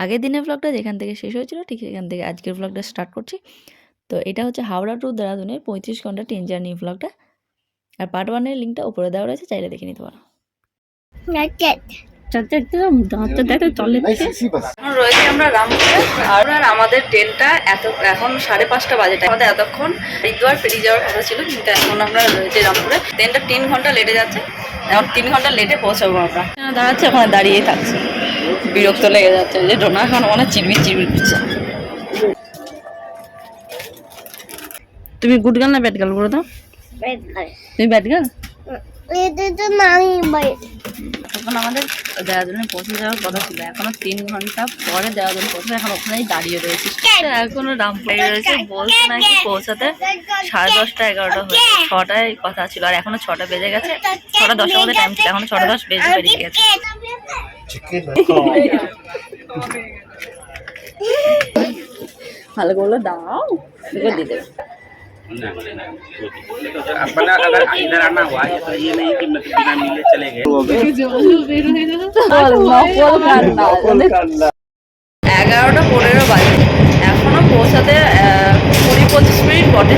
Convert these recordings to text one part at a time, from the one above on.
আগের দিনের ব্লগটা যেখান থেকে শেষ হয়েছিল ঠিক সেখান থেকে আজকের ব্লগটা স্টার্ট করছি। তো এটা হচ্ছে হাওড়া টু দেহরাদুনের 35 ঘন্টা ট্রেন জার্নি ব্লগটা। আর পার্ট 1 এর লিঙ্কটা উপরে দেওয়া রয়েছে, চাইলে দেখে নিতে পারো। রয়েছে আমরা রামপুরে, আর আমাদের ট্রেনটা এখন 5:30 বাজে। আমাদের এতক্ষণ হরিদ্বার পেরিয়ে যাওয়ার কথা ছিল, কিন্তু এখন আমরা রয়েছে রামপুরে। ট্রেনটা 3 ঘন্টা লেটে যাচ্ছে, এখন 3 ঘন্টা লেটে পৌঁছাবো আমরা। দাঁড়াচ্ছে ওখানে, দাঁড়িয়েই থাকছে, বিরক্ত লেগে যাচ্ছে যে ডোনা এখন অনেক চিরমির চিরমির করছে। তুমি গুড গার্ল না ব্যাড গার্ল বলো তো? তুমি ব্যাড গার্ল? তখন আমাদের দেহরাদুনে পৌঁছে যাওয়ার কথা ছিল, এখনো 3 ঘন্টা পরে দেহরাদুন পৌঁছে, এখন ওখানেই দাঁড়িয়ে রয়েছে। এখনো রামপুরে রয়েছে, বলছে নাকি পৌঁছাতে 10:30 11টা হয়েছে, 6টায় কথা ছিল, আর এখনো 6টা বেজে গেছে। 6:10 মধ্যে টাইম ছিল, এখন 6:10 বেজে বেরিয়ে গেছে। ভালো করলো দাও, দিয়ে দেবে। अगर इधर आना हुआ तो ये नहीं कि बिना मिले चले गए। 11টা 15 বাজে, এখনো পৌঁছাতে 20-25 মিনিট বটে।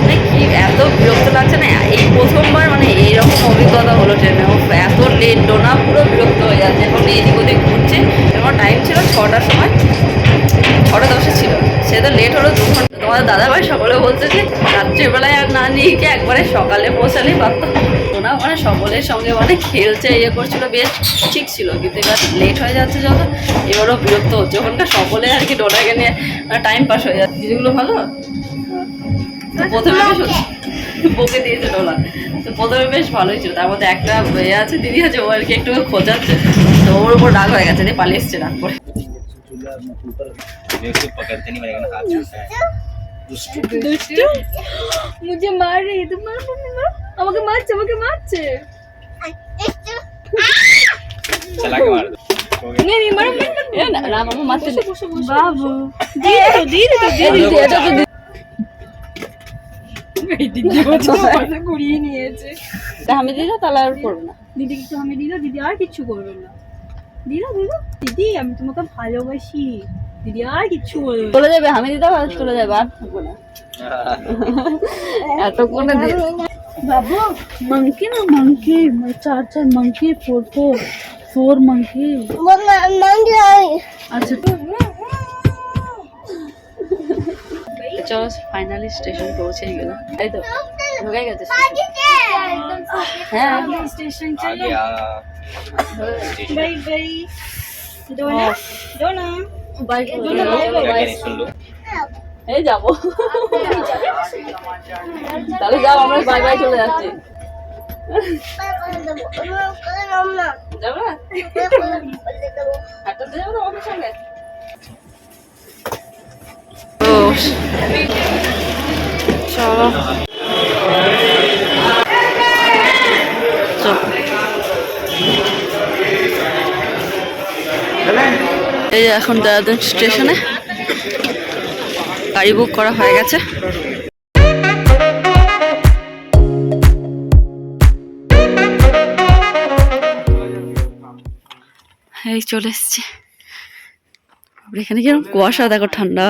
মানে কি এত বিরক্ত লাগছে না, এই প্রথমবার মানে এইরকম অভিজ্ঞতা হলো ট্রেনে। এত লেট, ডোনা পুরো বিরক্ত হয়ে যাচ্ছে। এখন এদিক ওদিক ঘুরছে, এখন টাইম ছিল 6টার সময়, 6:10 ছিল, সে তো লেট হলো 2 ঘন্টা। তোমাদের দাদাভাই সকলে বলছে যে রাত্রিবেলায় আর না নিয়ে গিয়ে একবারে সকালে পৌঁছালেই পারতো না। মানে সকলের সঙ্গে মানে খেলছে, করছিল, বেশ ঠিক ছিল, কিন্তু এবার লেট হয়ে যাচ্ছে যত, এবারও বিরক্ত হচ্ছে। ওখানকার সকলে আর কি ডোনাকে নিয়ে টাইম পাস হয়ে যাচ্ছে। জিনিসগুলো ভালো তো প্রথমে বেশ বকে দিয়েছে ডোলা, তো প্রথমে বেশ ভালোই ছিল। তার মধ্যে একটা ইয়ে আছে, দিদি আছে, ও আর কি একটু খোঁজাচ্ছে, তো ওর উপর রাগ হয়ে গেছে, দিয়ে পালিয়ে এসছে রাগ করে। पकड़ते नहीं, मेरे हाथ छूटा है। दुष्टू मुझे मार रही है, तुम मारो मम्मी, আমাকে মারছে, আমাকে মারছে। चला के मार दो। नहीं नहीं मारो मत, ना मामा मारते बाबू। धीरे तो এটা তো এই দিদি বলছো পাশে ঘুরিয়ে নিয়েছে। আমি দিদা তাহলে আর করব না। দিদি কিছু আমি দিদা, দিদি আর কিছু করবে না। দিদা দিদা দিদি আমি তোমাকে ভালোবাসি, দিদি আর কিছু বলবে। চলে যাবে আমি দিদা, চলে যাবে, আর থাকবো না এতক্ষণে। বাবু मंकी ना मंकी, 4 मंकी, 4 मंकी। আচ্ছা চলো, ফাইনালি স্টেশন পৌঁছে গেল। এই তো ঢুকে গেছে। হ্যাঁ স্টেশন চলো, bye bye Dona, Dona bye Dona, bye bye. এই যাবো, তাহলে যাও, আমরা বাই বাই চলে যাচ্ছি। যাবো না, হাঁটাতে যাবো তোমাদের সঙ্গে। চলো এই এখন দেহরাদুন স্টেশনে গাড়ি বুক করা হয়ে গেছে। এই চলে এসছি। এখানে কিরকম কুয়াশা দেখো, ঠান্ডা।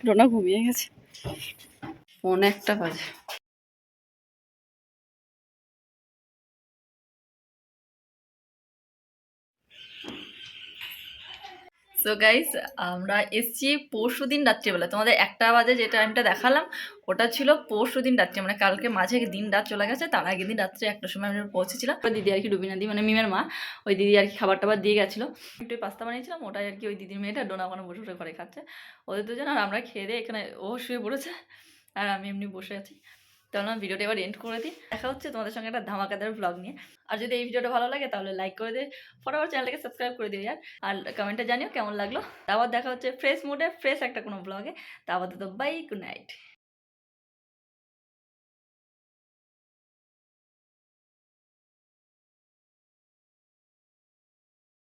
ডোনা ঘুমিয়ে গেছে, 1:45 বাজে। সো গাইস, আমরা এসছি পরশুদিন রাত্রিবেলা। তোমাদের 1টা বাজে যে টাইমটা দেখালাম ওটা ছিল পরশুদিন রাত্রে, মানে কালকে মাঝে দিন রাত চলে গেছে। তার আগের দিন রাত্রে 1টার সময় আমরা পৌঁছেছিলাম। দিদি আর কি ডুবিনা দি, মানে মিমের মা, ওই দিদি আর কি খাবার টাবার দিয়ে গেছিলো। একটু পাস্তা বানিয়েছিলাম, ওটাই আর কি ওই দিদির মেয়েটা ডোনা ওখানে বসে বসে ঘরে খাচ্ছে। ওদের দুজন আর আমরা খেয়ে দিয়ে এখানে, ও শুয়ে পড়েছে আর আমি এমনি বসে আছি। তাহলে আমি ভিডিওটা এবার এন্ড করে দিই। দেখা হচ্ছে তোমাদের সঙ্গে একটা ধামাকাদার ব্লগ নিয়ে। আর যদি এই ভিডিওটা ভালো লাগে তাহলে লাইক করে দিয়ে ফটাফট চ্যানেলটাকে সাবস্ক্রাইব করে দিও ইয়ার। আর কমেন্টে জানিও কেমন লাগলো। তারপর দেখা হচ্ছে ফ্রেশ মুডে, ফ্রেশ একটা কোনো ব্লগে। তারপর তো বাই, গুড নাইট।